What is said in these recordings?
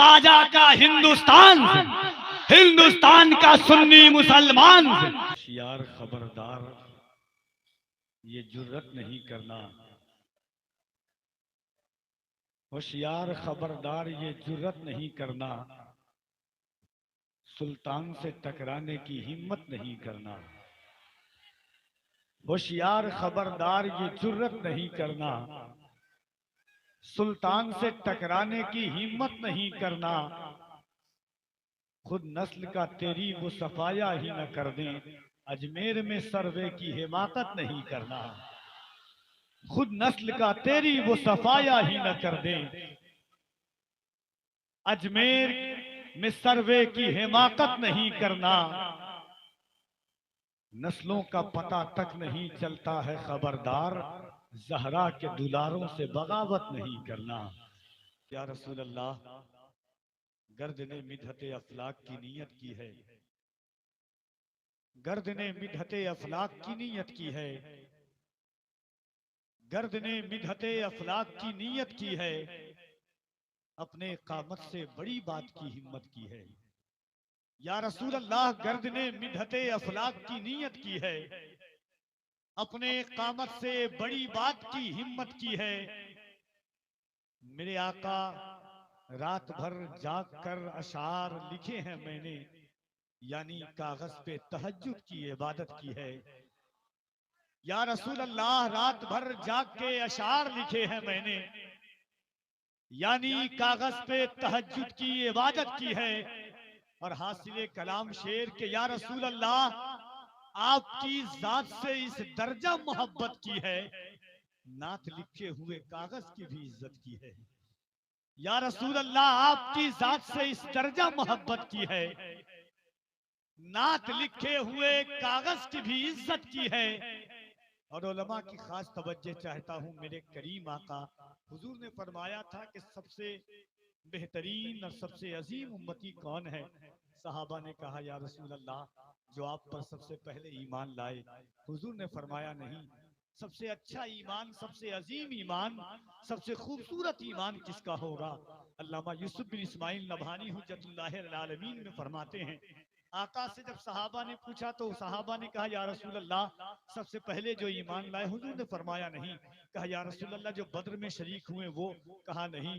ख्वाजा का हिंदुस्तान से, हिंदुस्तान का सुन्नी मुसलमान से। होशियार खबरदार ये जुर्रत नहीं करना, होशियार खबरदार ये जुर्रत नहीं करना, सुल्तान से टकराने की हिम्मत नहीं करना। होशियार खबरदार ये जुर्रत नहीं करना, सुल्तान से टकराने की हिम्मत नहीं करना। खुद नस्ल का तेरी वो सफाया ही न कर दें, अजमेर में सर्वे की हिमाकत नहीं करना। खुद नस्ल का तेरी वो सफाया ही न कर दें, अजमेर में सर्वे की हिमाकत नहीं करना। नस्लों का पता तक नहीं चलता है खबरदार, जहरा के दुलारों से बगावत नहीं करना। या रसूल अल्लाह, गर्द ने मिदहते अफलाक की नीयत की है, गर्द ने मिदहते अफलाक की नीयत की है, गर्द ने मिदहते अफलाक की नीयत की है, अपने कामत से बड़ी बात की हिम्मत की है। या रसूल अल्लाह, गर्द ने मिदहते अफलाक की नीयत की है, अपने कामत से बड़ी बात की हिम्मत की है। मेरे आका रात भर जाग कर अशार लिखे हैं मैंने, यानी कागज पे तहज्जुद की इबादत की है। या रसूल अल्लाह, रात भर जाग के अशार लिखे हैं मैंने, यानी कागज पे तहज्जुद की इबादत की है। और हासिले कलाम शेर के या रसूल अल्लाह, आपकी जात से इस दर्जा मोहब्बत की है, नात लिखे हुए कागज की भी इज्जत की है। या रसूल अल्लाह, आपकी जात से इस दर्जा मोहब्बत की है, नात लिखे हुए कागज की भी इज्जत की है। और उलमा की खास तवज्जो चाहता हूं, मेरे करीम आका हुजूर ने फरमाया था कि सबसे बेहतरीन और सबसे अजीम उम्मती कौन है? सहाबा ने कहा या रसूल अल्लाह, जो आप पर सबसे पहले ईमान लाए। हुजूर ने फरमाया नहीं, सबसे अच्छा ईमान, सबसे अजीम ईमान, सबसे खूबसूरत ईमान किसका होगा? अल्लामा यूसुफ बिन इस्माइल नभानी हुज्जतुल्लाह आलमीन में फरमाते हैं, आका से जब सहाबा ने पूछा तो सहाबा ने कहा या रसूल अल्लाह, सबसे पहले जो ईमान लाए। हुजूर ने फरमाया नहीं। कहा या रसूल अल्लाह, जो बद्र में शरीक हुए वो? कहा नहीं।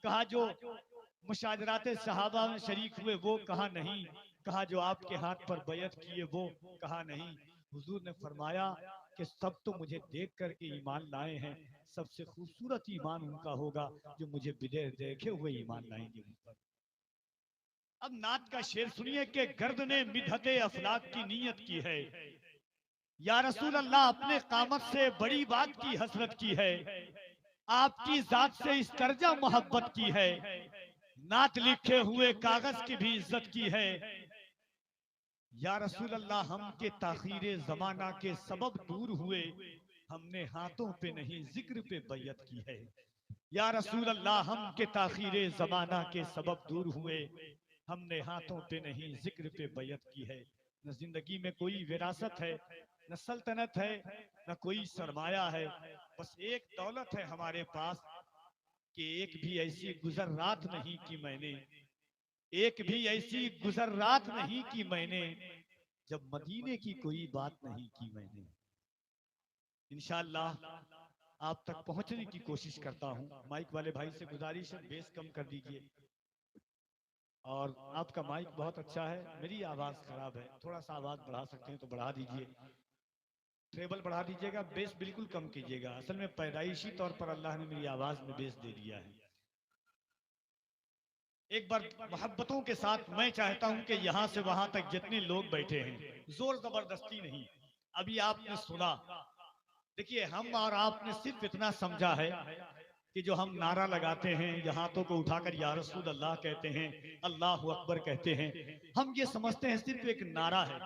कहा जो मुशाजरात सहाबा में शरीक हुए वो? कहा नहीं। कहा जो आपके हाथ पर बैत किए वो? कहा नहीं। हुजूर ने फरमाया कि सब तो मुझे देख करके ईमान लाए हैं, सबसे खूबसूरत ईमान उनका होगा जो मुझे बिना देखे हुए ईमान लाएंगे उन पर। अब नात का शेर सुनिए कि गर्द ने मिदहते अफलाक की नीयत की है, या रसूल अल्लाह, अपने कामत से बड़ी बात की हसरत की है, आपकी जात से इस दर्जा मोहब्बत की है, नात लिखे हुए कागज की भी इज्जत की है। या रसूल अल्लाह, हम के ताखीरे जमाना के सबब दूर हुए, हमने हाथों पे नहीं जिक्र पे बैयत की है। या रसूल अल्लाह, हम के ताखीरे जमाना के सबब दूर हुए, हमने हाथों पे नहीं जिक्र पे बैयत की है। न जिंदगी में कोई विरासत है, न सल्तनत है, न कोई सरमाया है, बस एक दौलत है हमारे पास कि एक भी ऐसी गुजर रात नहीं की मैंने, एक भी ऐसी गुजर रात नहीं की मैंने, जब मदीने की कोई बात नहीं की मैंने। इंशाअल्लाह आप तक पहुंचने की कोशिश करता हूं। माइक वाले भाई से गुजारिश है, बेस कम कर दीजिए। और आपका माइक बहुत अच्छा है, मेरी आवाज खराब है, थोड़ा सा आवाज बढ़ा सकते हैं तो बढ़ा दीजिए, ट्रेबल बढ़ा दीजिएगा, बेस बिल्कुल कम कीजिएगा। असल में पैदाइशी तौर पर अल्लाह ने मेरी आवाज में बेस दे दिया है। एक बार मोहब्बतों के साथ मैं चाहता हूं कि यहां से वहां तक जितने लोग बैठे हैं, जोर जबरदस्ती नहीं। अभी आपने सुना, देखिए हम और आपने सिर्फ इतना समझा है कि जो हम नारा लगाते हैं, यहाँ हाथों को उठाकर या रसूल अल्लाह कहते हैं, अल्लाह अकबर कहते हैं, हम ये समझते हैं सिर्फ एक नारा है।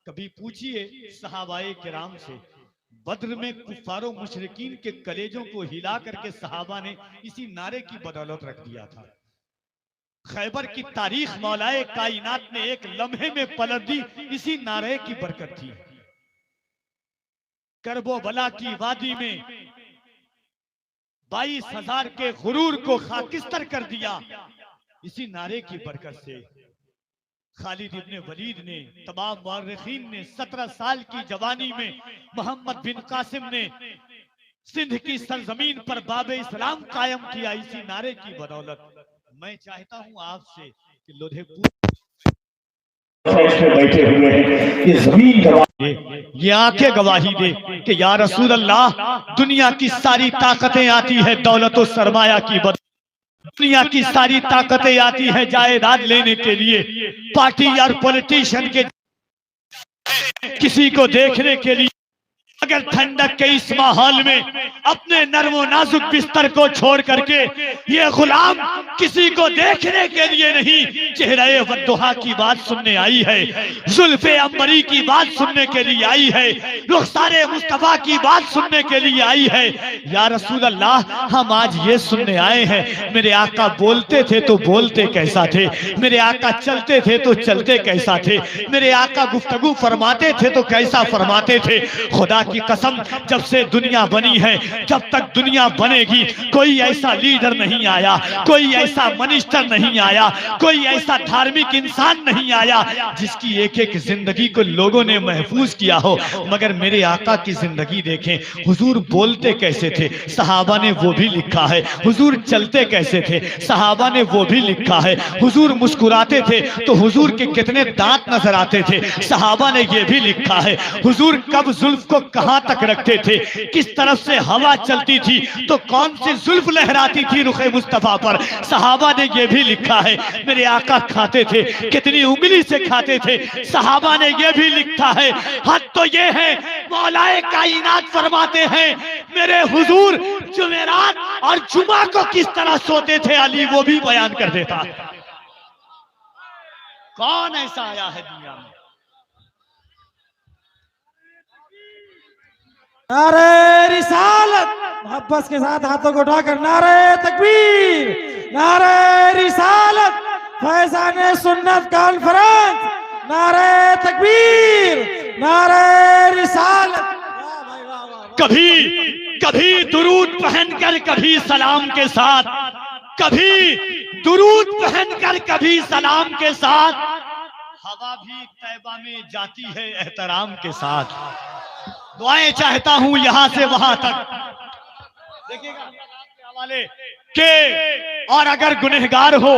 कभी पूछिए सहाबाए किराम से, बद्र में कुफारो मुशरिकीन के कलेजों को हिला करके सहाबा ने इसी नारे की बदौलत रख दिया था। खैबर की तारीख मौलाए कायनात ने एक लम्हे में पलट दी, इसी नारे की बरकत थी। करबो बला की वादी में 22,000 के गुरूर को खाकिस्तर कर दिया, इसी नारे की बरकत से खालिद इब्ने वलीद ने, तमाम मुअर्रिखीन ने 17 साल की जवानी में मोहम्मद बिन कासिम ने सिंध की सरजमीन पर बाबे इस्लाम कायम किया इसी नारे की बदौलत। मैं चाहता हूं आपसे कि लोधेपुर बैठे हुए हैं, ये जमीन गवाही दे, ये आंखें गवाही दे कि या रसूल अल्लाह, दुनिया की सारी ताकतें आती है दौलत और सरमाया की बदौलत, दुनिया की सारी ताकतें आती है जायदाद लेने के लिए, पार्टी और पॉलिटिशियन के किसी को देखने के लिए, अगर ठंडक के इस माहौल में अपने नर्मो नाजुक बिस्तर को छोड़ करके ये गुलाम किसी को देखने के लिए नहीं, चेहरे वद्दुहा की बात सुनने आई है, जुल्फे अंबरी की बात सुनने के लिए आई है, रुखसारे मुस्तफा की बात सुनने के लिए आई है। या रसूल अल्लाह, हम आज ये सुनने आए हैं, मेरे आका बोलते थे तो बोलते कैसा थे, मेरे आका चलते थे तो चलते कैसा थे, मेरे आका गुफ्तगू फरमाते थे तो कैसा फरमाते थे। खुदा की कसम, जब से दुनिया बनी है, जब तक दुनिया बनेगी, कोई ऐसा लीडर नहीं आया, कोई ऐसा मिनिस्टर नहीं आया, कोई ऐसा धार्मिक इंसान नहीं आया जिसकी एक एक जिंदगी को लोगों ने महफूज किया हो। मगर मेरे आका की जिंदगी देखें, हुजूर बोलते कैसे थे, सहाबा ने वो भी लिखा है, हुजूर चलते कैसे थे, सहाबा ने वो भी लिखा है, हुजूर मुस्कुराते थे तो हुजूर के कितने दांत नजर आते थे, सहाबा ने ये भी लिखा है, हुजूर कब जुल्फ को कहां तक रखते थे, किस तरफ से हवा चलती थी तो कौन सी जुल्फ लहराती थी रुखे मुस्तफा पर, सहाबा ने यह भी लिखा है। मेरे आका खाते थे कितनी उंगली से खाते थे, सहाबा ने यह भी लिखा है। हद तो ये है, मौलाए कायनात फरमाते हैं मेरे हुजूर जुमेरात और जुमा को किस तरह सोते थे, अली वो भी बयान कर देता। कौन ऐसा आया है दुनिया में? नारे रिसालत, मोहब्बत के साथ हाथों को उठाकर नारे तकबीर, नारे रिसालत, फैजान सुन्नत कॉन्फ्रेंस, नारे तकबीर, नारे रिसालत। कभी कभी दुरूद पहनकर कभी सलाम के साथ, कभी दुरूद पहनकर कभी सलाम के साथ, हवा भी तैबा में जाती है एहतराम के साथ। दुआएं चाहता हूं यहां से वहां तक, देखिएगा के हवाले के, और अगर गुनहगार हो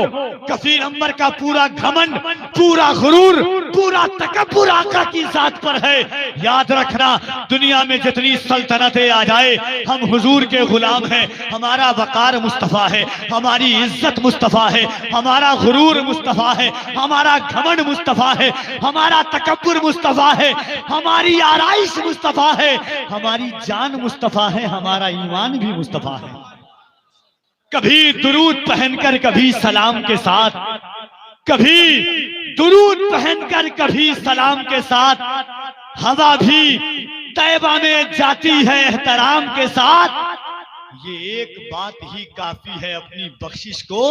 कफीर अंबर का पूरा घमंड, पूरा गुरूर, पूरा तकब्बुर आका की जात पर है। याद रखना, दुनिया में जितनी सल्तनतें आ जाए, हम हुजूर के गुलाम हैं। हमारा वकार मुस्तफा है, हमारी इज्जत मुस्तफा है, हमारा गुरूर मुस्तफा है, हमारा घमंड मुस्तफा है, हमारा तकब्बुर मुस्तफा है, हमारी आराइश मुस्तफा है, हमारी जान मुस्तफा है, हमारा ईमान भी मुस्तफा है। कभी दुरूद पहनकर कभी सलाम के साथ, कभी दुरूद पहनकर कभी सलाम के साथ, हवा भी तैबा में जाती है एहतराम के साथ। ये एक बात ही काफी है अपनी बख्शिश को,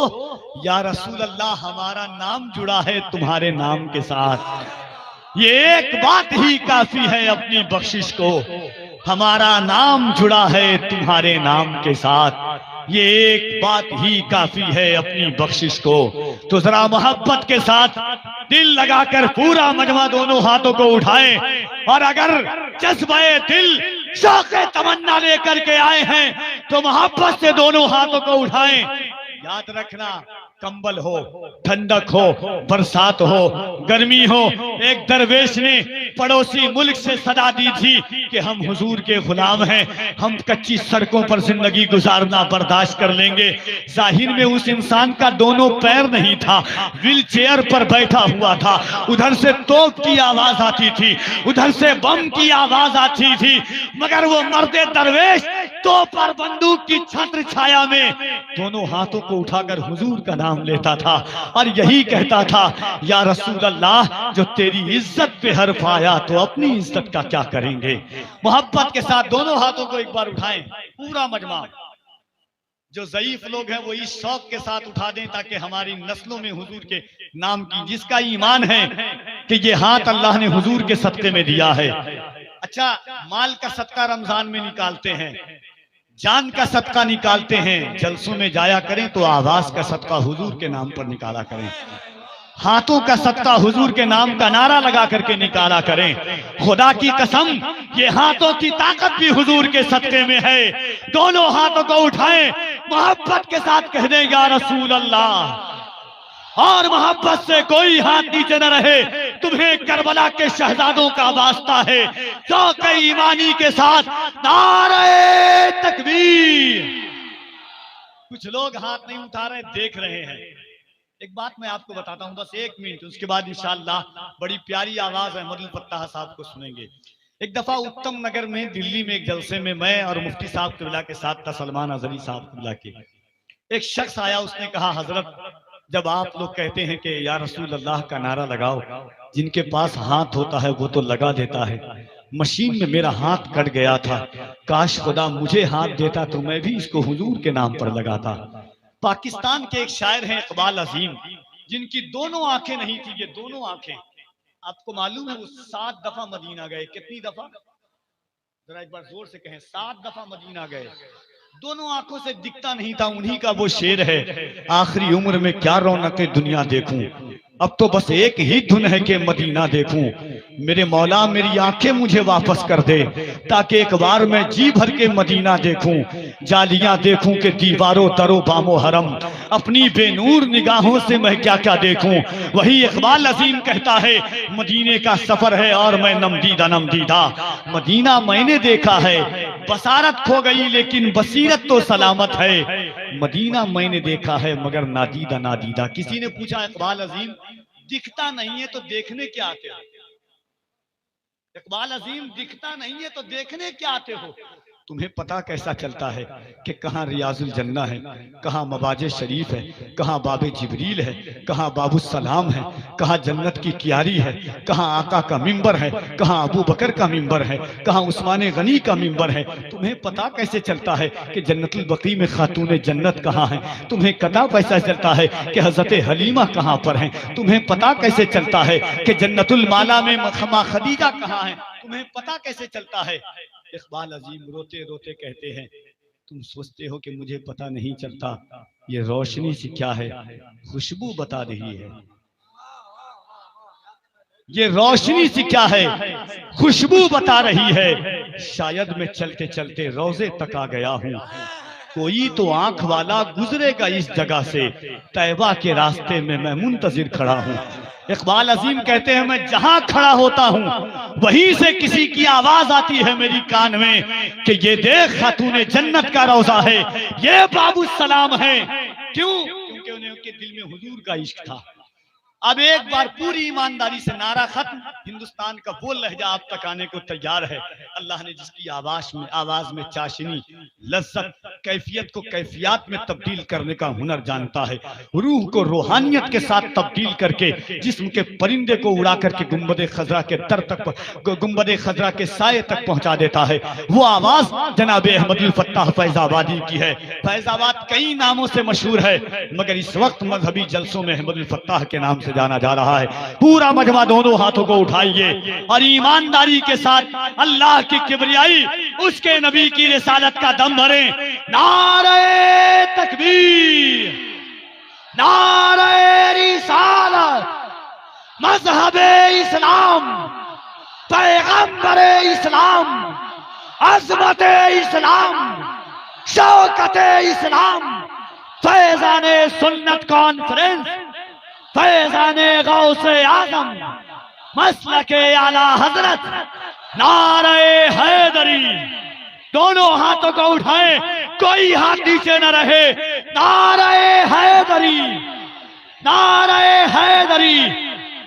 या रसूल अल्लाह हमारा नाम जुड़ा है तुम्हारे नाम के साथ। ये एक बात ही काफी है अपनी बख्शिश को, हमारा नाम जुड़ा है तुम्हारे नाम के साथ। ये एक बात ही काफी है अपनी बख्शिश को। तो जरा मोहब्बत के साथ दिल लगाकर पूरा मजमा दोनों हाथों को उठाएं, और अगर जज्बे दिल शौक़े तमन्ना लेकर के आए हैं तो मोहब्बत से दोनों हाथों को उठाएं। याद रखना, कंबल हो, ठंडक हो, बरसात हो, गर्मी हो, एक दरवेश ने पड़ोसी मुल्क से सदा दी थी कि हम हुजूर के गुलाम हैं, हम कच्ची सड़कों पर जिंदगी गुजारना बर्दाश्त कर लेंगे। जाहिर में उस इंसान का दोनों पैर नहीं था, व्हील चेयर पर बैठा हुआ था। उधर से तोप की आवाज आती थी, उधर से बम की आवाज आती थी, मगर वो मर्दे दरवेश तोप और बंदूक की छत्र छाया में दोनों हाथों को उठाकर हुजूर का नाम लेता था और यही कहता था, या रसूल अल्लाह, जो तेरी इज्जत पे हर्फ आया तो अपनी इज्जत का क्या करेंगे। मोहब्बत के साथ दोनों हाथों को एक बार उठाएं, पूरा मजमा। जो ज़ईफ लोग हैं वो इस शौक के साथ उठा दें ताकि हमारी नस्लों में हुजूर के नाम की, जिसका ईमान है कि ये हाथ अल्लाह ने हुजूर के सदके में दिया है। अच्छा, माल का सदका रमजान में निकालते हैं, जान का सदका निकालते हैं, जलसों में जाया करें तो आवाज का सदका हुजूर के नाम पर निकाला करें, हाथों का सदका हुजूर के नाम का नारा लगा करके निकाला करें। खुदा की कसम, ये हाथों की ताकत भी हुजूर के सदके में है। दोनों हाथों को उठाएं, मोहब्बत के साथ कह दें या रसूल अल्लाह, और मोहब्बत से कोई हाथ नीचे न रहे। तुम्हें करबला के शहजादों का वास्ता है, जो कई ईमानी के साथ नारे तकबीर। कुछ लोग हाथ नहीं उठा रहे, देख रहे हैं। एक बात मैं आपको बताता हूं, बस 1 मिनट, उसके बाद इंशाअल्लाह बड़ी प्यारी आवाज अहमद अल फत्ताह साहब को सुनेंगे। एक दफा उत्तम नगर में दिल्ली में एक जलसे में मैं और मुफ्ती साहब किबला के साथ था, सलमान अजहरी साहब किबला के। एक शख्स आया, उसने कहा हजरत, जब आप लोग कहते हैं कि या रसूल अल्लाह का नारा लगाओ, जिनके पास हाथ होता है वो तो लगा देता है, मशीन में मेरा हाथ कट गया था, काश खुदा मुझे हाथ देता तो मैं भी इसको हुजूर के नाम पर लगाता। पाकिस्तान के एक शायर हैं इकबाल अजीम, जिनकी दोनों आंखें नहीं थी, ये दोनों आंखें, आपको मालूम है वो 7 दफा मदीना गए। कितनी दफा, जरा एक बार जोर से कहें, 7 दफा मदीना गए। दोनों आंखों से दिखता नहीं था। उन्हीं का वो शेर है, आखिरी उम्र में क्या रौनकें दुनिया देखूं, अब तो बस एक ही धुन है कि मदीना देखूं। मेरे मौला मेरी आंखें मुझे वापस कर दे, ताकि एक बार मैं जी भर के मदीना देखूं, जालियां देखूं कि दीवारों दरो बामो हरम, अपनी बेनूर निगाहों से मैं क्या क्या देखूं। वही इकबाल अजीम कहता है, मदीने का सफर है और मैं नमदीदा नमदीदा। मदीना मैंने देखा है, बसारत खो गई लेकिन बसीरत तो सलामत है। मदीना मैंने देखा है मगर नादीदा नादीदा। किसी ने पूछा इकबाल अजीम, दिखता नहीं है तो देखने क्या आते हो? इकबाल अजीम, दिखता नहीं है तो देखने क्या आते हो? तुम्हें पता कैसा चलता है कि कहाँ रियाजुल जन्ना है, कहाँ मवाजे शरीफ है, कहाँ बाबे जिब्रील है, कहाँ बाबू सलाम है, कहाँ जन्नत की क्यारी है, कहाँ आका का मिंबर है, कहाँ अबू बकर का मिंबर है, कहाँ उस्मान गनी का मिंबर है। तुम्हें पता कैसे चलता है कि जन्नतुल बकी में खातून जन्नत कहाँ है? तुम्हें पता कैसा चलता है कि हजरत हलीमा कहाँ पर है? तुम्हें पता कैसे चलता है कि जन्नतुल माला में मां खदीजा कहाँ है? तुम्हें पता कैसे चलता है? इकबाल अजीम रोते रोते कहते हैं, तुम सोचते हो कि मुझे पता नहीं चलता, ये रोशनी सी क्या है, खुशबू बता रही है। ये रोशनी सी क्या है, खुशबू बता रही है। शायद मैं चलते चलते रोजे तक आ गया हूँ, कोई तो आंख वाला गुजरेगा इस जगह से, तैबा के रास्ते में मैं मुंतजिर खड़ा हूँ। इकबाल अजीम कहते हैं, मैं जहां खड़ा होता हूं वहीं से किसी की आवाज आती है मेरी कान में कि ये देख खातून जन्नत का रोजा है, ये बाबू सलाम है। क्यों? क्योंकि उनके दिल में हुजूर का इश्क था। अब एक बार पूरी ईमानदारी से नारा खत्म, हिंदुस्तान का वो लहजा आप तक आने को तैयार है। अल्लाह ने जिसकी आवाज में चाशनी, लज्जत, कैफियत को कैफियत में तब्दील करने का हुनर जानता है, रूह को रूहानियत के साथ तब्दील करके जिस्म के परिंदे को उड़ा करके गुंबद खजरा के दर तक, गुंबद खजरा के साये तक पहुंचा देता है, वो आवाज जनाब अहमद अल फत्ताह फैजाबादी की है। फैजाबाद कई नामों से मशहूर है, मगर इस वक्त मजहबी जलसों में अहमद अल फत्ताह के नाम से जाना जा रहा है। पूरा मजमा दोनों हाथों को उठाइए और ईमानदारी के साथ अल्लाह की किबरियाई, उसके नबी की रिसालत का दम भरें। नारे तकबीर, नारे रिसालत, मजहबे इस्लाम, पैगंबरे इस्लाम, अज़मते इस्लाम, शौकते इस्लाम, फैज़ाने सुन्नत कॉन्फ्रेंस, फैज़ाने गौसे आज़म, मसलके आला हजरत, नारे हैदरी। दोनों हाथों को उठाएं, कोई हाथ नीचे न रहे। नारे हैदरी, नारे हैदरी।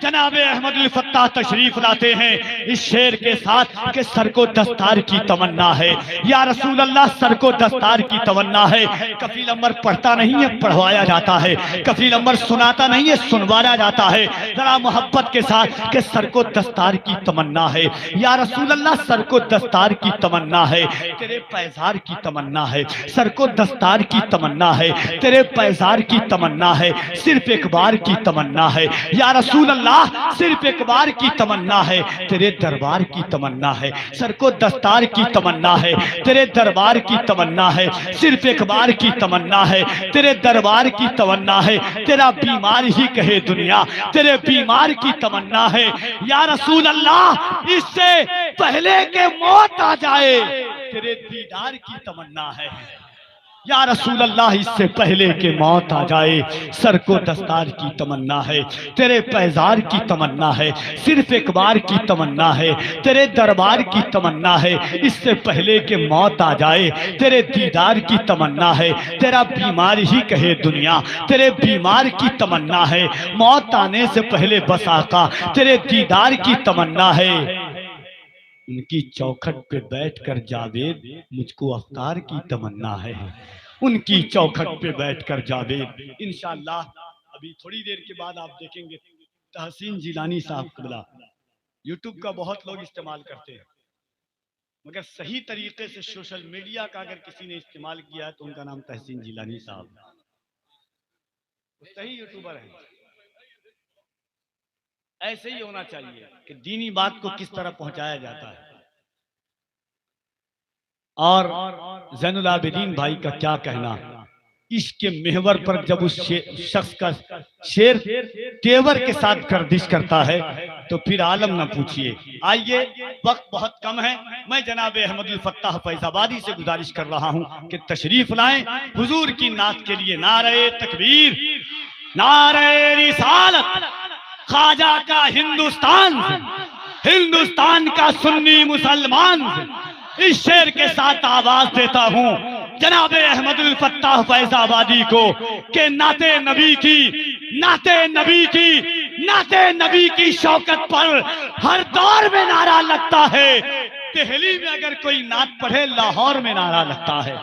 जनाबे अहमद अल फत्ताह तशरीफ लाते हैं इस शेर के साथ कि सर को दस्तार की तमन्ना है, या रसूल अल्लाह सर को दस्तार की तमन्ना है। कफील अमर पढ़ता नहीं है, पढ़वाया जाता है। कफील अमर सुनाता नहीं है, सुनवाया जाता है। जरा मोहब्बत के साथ कि सर को दस्तार की तमन्ना है, या रसूल अल्लाह सर को दस्तार की तमन्ना है, तेरे पैजार की तमन्ना है, सर को दस्तार की तमन्ना है, तेरे पैजार की तमन्ना है, सिर्फ एक बार की तमन्ना है। या रसूल अल्लाह अल्लाह सिर्फ एक बार की तमन्ना है, तेरे दरबार की तमन्ना है। सर को दस्तार की तमन्ना है, तेरे दरबार की तमन्ना है। सिर्फ एक बार की तमन्ना है, तेरे दरबार की तमन्ना है। तेरा बीमार ही कहे दुनिया, तेरे बीमार की तमन्ना है। या रसूल अल्लाह इससे पहले के मौत आ जाए, तेरे दीदार की तमन्ना है। या रसूल अल्लाह इससे पहले के मौत आ जाए, सर को दस्तार की तमन्ना है, तेरे पैजार की तमन्ना है। सिर्फ एक बार की तमन्ना है, तेरे दरबार की तमन्ना है। इससे पहले के मौत आ जाए, तेरे दीदार की तमन्ना है। तेरा बीमार ही कहे दुनिया, तेरे बीमार की तमन्ना है। मौत आने से पहले बस आका तेरे दीदार की तमन्ना है। उनकी चौखट पे बैठकर जावेद मुझको अफ्तार की तमन्ना है। उनकी चौखट पे बैठकर जावेद। इंशाअल्लाह अभी थोड़ी देर के बाद आप देखेंगे तहसीन जिलानी साहब कबला। यूट्यूब का बहुत लोग इस्तेमाल करते हैं, मगर सही तरीके से सोशल मीडिया का अगर किसी ने इस्तेमाल किया है तो उनका नाम तहसीन जिलानी साहब, सही यूट्यूबर है। ऐसे ही होना चाहिए कि दीनी बात को किस तरह पहुंचाया जाता है। और ज़ैनुल आबिदीन भाई का क्या कहना, इसके मेहवर पर जब उस शख्स का शेर तेवर के साथ गर्दिश करता है तो फिर आलम न पूछिए। आइए, वक्त बहुत कम है, मैं जनाब अहमदुल फत्ताह फैजाबादी से गुजारिश कर रहा हूं कि तशरीफ लाएं हुजूर की नात के लिए। नारे तकबीर, नारे रिसालत, ख्वाजा का हिंदुस्तान, हिंदुस्तान का सुन्नी मुसलमान। इस शेर के साथ आवाज देता हूं जनाब अहमदुल फत्ताह फैजाबादी को कि नाते नबी की, नाते नबी की, नाते नबी की शौकत पर हर दौर में नारा लगता है। दिल्ली में अगर कोई नात पढ़े, लाहौर में नारा लगता है।